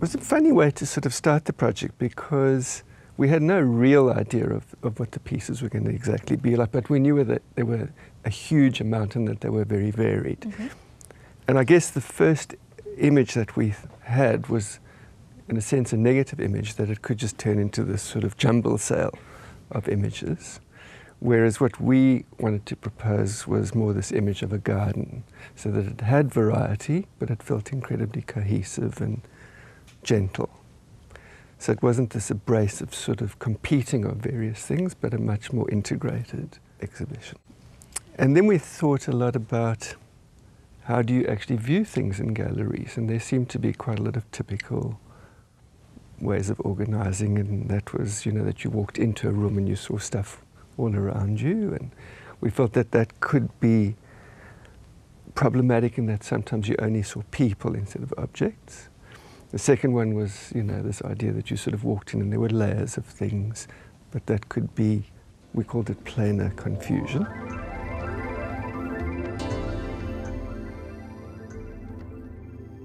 It was a funny way to sort of start the project because we had no real idea of what the pieces were going to exactly be like, but we knew that there were a huge amount and that they were very varied. Mm-hmm. And I guess the first image that we had was, in a sense, a negative image, that it could just turn into this sort of jumble sale of images. Whereas what we wanted to propose was more this image of a garden, so that it had variety, but it felt incredibly cohesive and gentle. So it wasn't this abrasive sort of competing of various things, but a much more integrated exhibition. And then we thought a lot about how do you actually view things in galleries, and there seemed to be quite a lot of typical ways of organizing, and that was, you know, that you walked into a room and you saw stuff all around you, and we felt that that could be problematic in that sometimes you only saw people instead of objects. The second one was, you know, this idea that you sort of walked in and there were layers of things, but that could be, we called it planar confusion.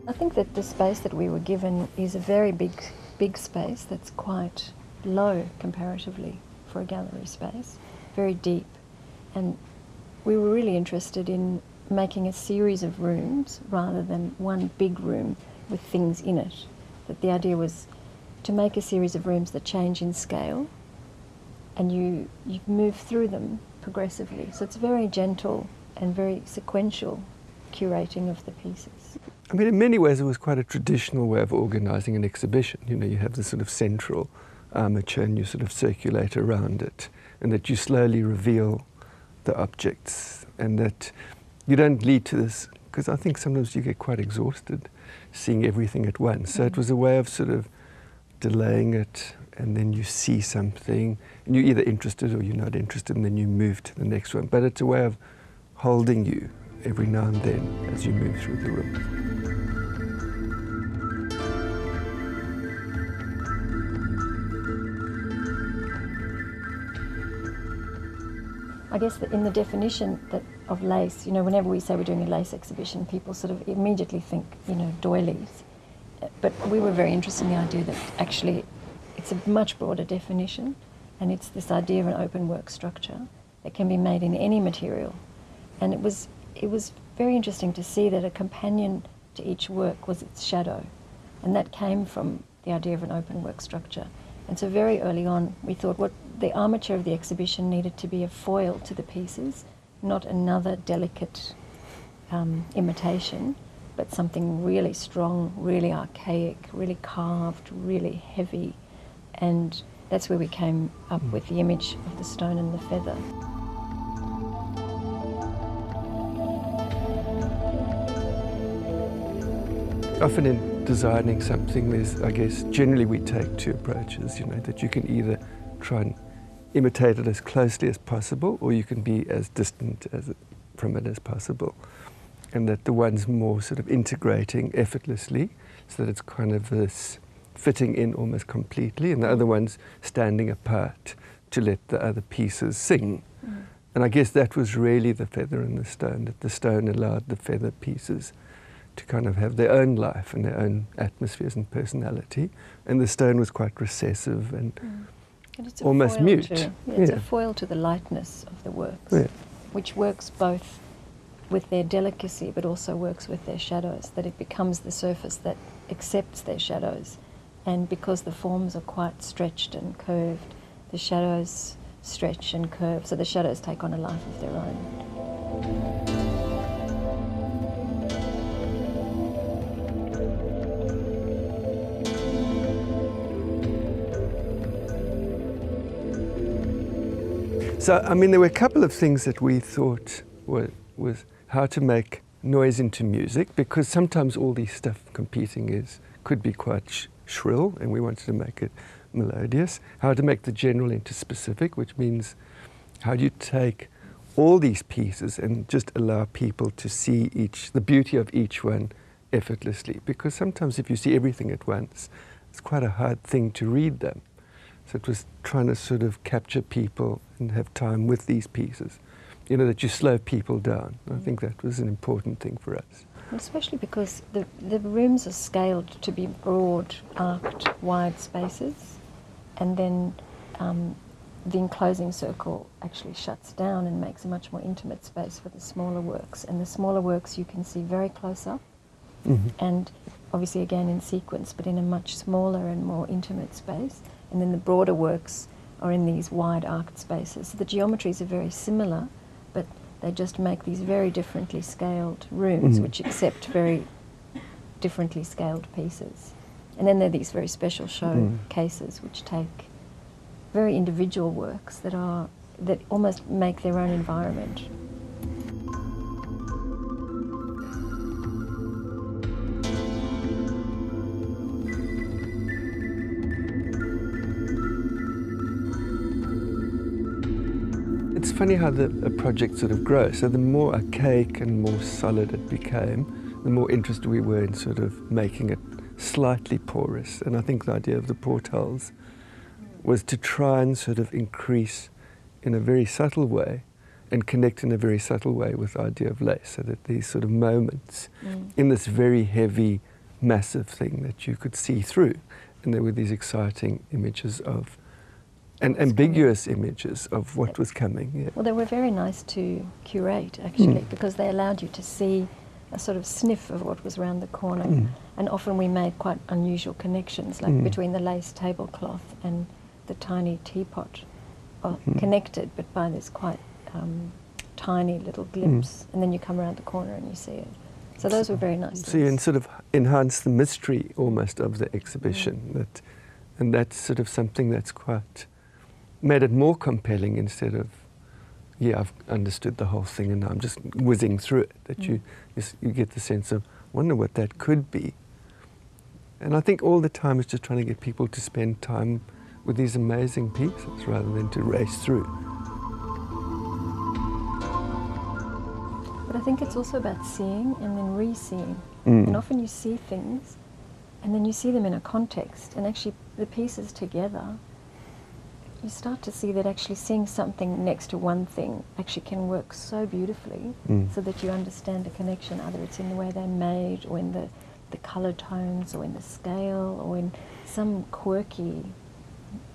I think that the space that we were given is a very big space that's quite low comparatively for a gallery space, very deep. And we were really interested in making a series of rooms rather than one big room with things in it. That the idea was to make a series of rooms that change in scale, and you move through them progressively. So it's very gentle and very sequential curating of the pieces. I mean, in many ways it was quite a traditional way of organizing an exhibition. You know, you have this sort of central armature and you sort of circulate around it, and that you slowly reveal the objects, and that you don't lead to this, because I think sometimes you get quite exhausted seeing everything at once. So it was a way of sort of delaying it, and then you see something and you're either interested or you're not interested, and then you move to the next one. But it's a way of holding you every now and then as you move through the room. I guess that in the definition of lace, you know, whenever we say we're doing a lace exhibition, people sort of immediately think, you know, doilies. But we were very interested in the idea that actually it's a much broader definition, and it's this idea of an open work structure that can be made in any material. And it was very interesting to see that a companion to each work was its shadow, and that came from the idea of an open work structure. And so very early on we thought what the armature of the exhibition needed to be a foil to the pieces, not another delicate imitation, but something really strong, really archaic, really carved, really heavy. And that's where we came up with the image of the stone and the feather. Often in designing something, there's, I guess, generally we take two approaches, you know, that you can either try and imitate it as closely as possible, or you can be as distant from it as possible. And that the one's more sort of integrating effortlessly, so that it's kind of this fitting in almost completely, and the other one's standing apart to let the other pieces sing. And I guess that was really the feather and the stone, that the stone allowed the feather pieces to kind of have their own life and their own atmospheres and personality, and the stone was quite recessive and it's almost mute. It's a foil to the lightness of the works, which works both with their delicacy but also works with their shadows, that it becomes the surface that accepts their shadows. And because the forms are quite stretched and curved, the shadows stretch and curve, so the shadows take on a life of their own. So, I mean, there were a couple of things that we thought was how to make noise into music, because sometimes all these stuff competing could be quite shrill, and we wanted to make it melodious. How to make the general into specific, which means how do you take all these pieces and just allow people to see the beauty of each one effortlessly, because sometimes if you see everything at once, it's quite a hard thing to read them. So it was trying to sort of capture people and have time with these pieces. You know, that you slow people down. I think that was an important thing for us. Especially because the rooms are scaled to be broad, arced, wide spaces, and then the enclosing circle actually shuts down and makes a much more intimate space for the smaller works. And the smaller works you can see very close up, and obviously again in sequence, but in a much smaller and more intimate space. And then the broader works are in these wide arced spaces. So the geometries are very similar, but they just make these very differently scaled rooms, which accept very differently scaled pieces. And then there are these very special show cases, which take very individual works that almost make their own environment. It's funny how a project sort of grows. So the more archaic and more solid it became, the more interested we were in sort of making it slightly porous. And I think the idea of the portholes was to try and sort of increase in a very subtle way and connect in a very subtle way with the idea of lace, so that these sort of moments in this very heavy, massive thing that you could see through. And there were these exciting images of and ambiguous images of what was coming. Yeah. Well, they were very nice to curate, actually, because they allowed you to see a sort of sniff of what was around the corner. And often we made quite unusual connections, like between the lace tablecloth and the tiny teapot, connected, but by this quite tiny little glimpse. And then you come around the corner and you see it. So those were very nice. So you sort of enhance the mystery almost of the exhibition. And that's sort of something that's quite made it more compelling instead of, yeah, I've understood the whole thing and now I'm just whizzing through it. That you get the sense of, wonder what that could be. And I think all the time is just trying to get people to spend time with these amazing pieces rather than to race through. But I think it's also about seeing and then re-seeing. And often you see things and then you see them in a context, and actually the pieces together, you start to see that actually seeing something next to one thing actually can work so beautifully, so that you understand the connection, either it's in the way they're made or in the colour tones or in the scale or in some quirky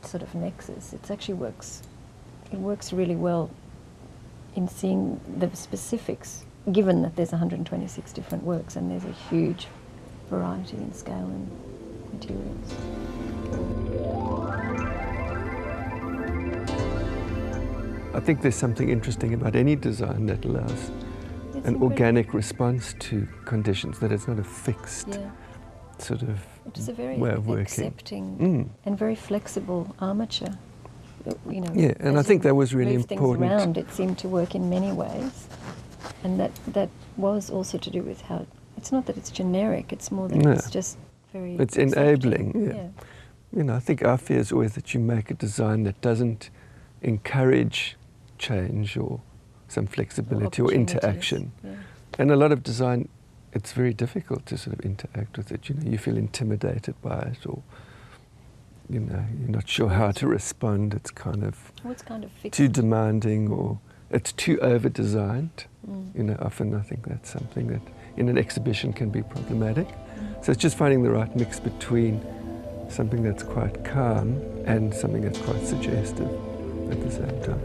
sort of nexus. It actually works really well in seeing the specifics, given that there's 126 different works and there's a huge variety in scale and materials. I think there's something interesting about any design that allows an organic response to conditions, that it's not a fixed sort of it's a very way of working. Accepting and very flexible armature. You know, yeah, and I think that was really important. Things around, it seemed to work in many ways, and that was also to do with how it's not that it's generic; it's more that it's just very. It's enabling. Yeah. You know, I think our fear is always that you make a design that doesn't encourage change or some flexibility or interaction. Yeah. And a lot of design, it's very difficult to sort of interact with it. You know, you feel intimidated by it, or you know, you're not sure how to respond. It's kind of too demanding, or it's too over-designed. You know, often I think that's something that in an exhibition can be problematic. So it's just finding the right mix between something that's quite calm and something that's quite suggestive at the same time.